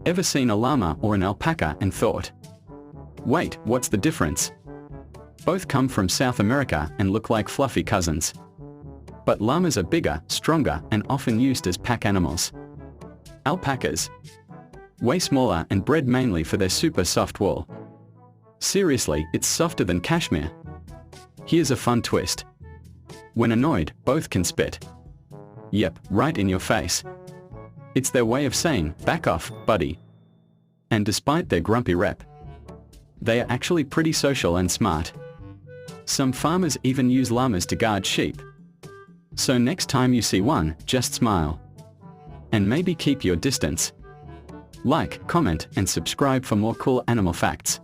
Ever seen a llama or an alpaca and thought, wait, what's the difference? Both come from South America and look like fluffy cousins. But llamas are bigger, stronger, and often used as pack animals. Alpacas, way smaller and bred mainly for their super soft wool. Seriously, it's softer than cashmere. Here's a fun twist. When annoyed, both can spit. Yep, right in your face. It's their way of saying, back off, buddy. And despite their grumpy rep, they are actually pretty social and smart. Some farmers even use llamas to guard sheep. So next time you see one, just smile. And maybe keep your distance. Like, comment, and subscribe for more cool animal facts.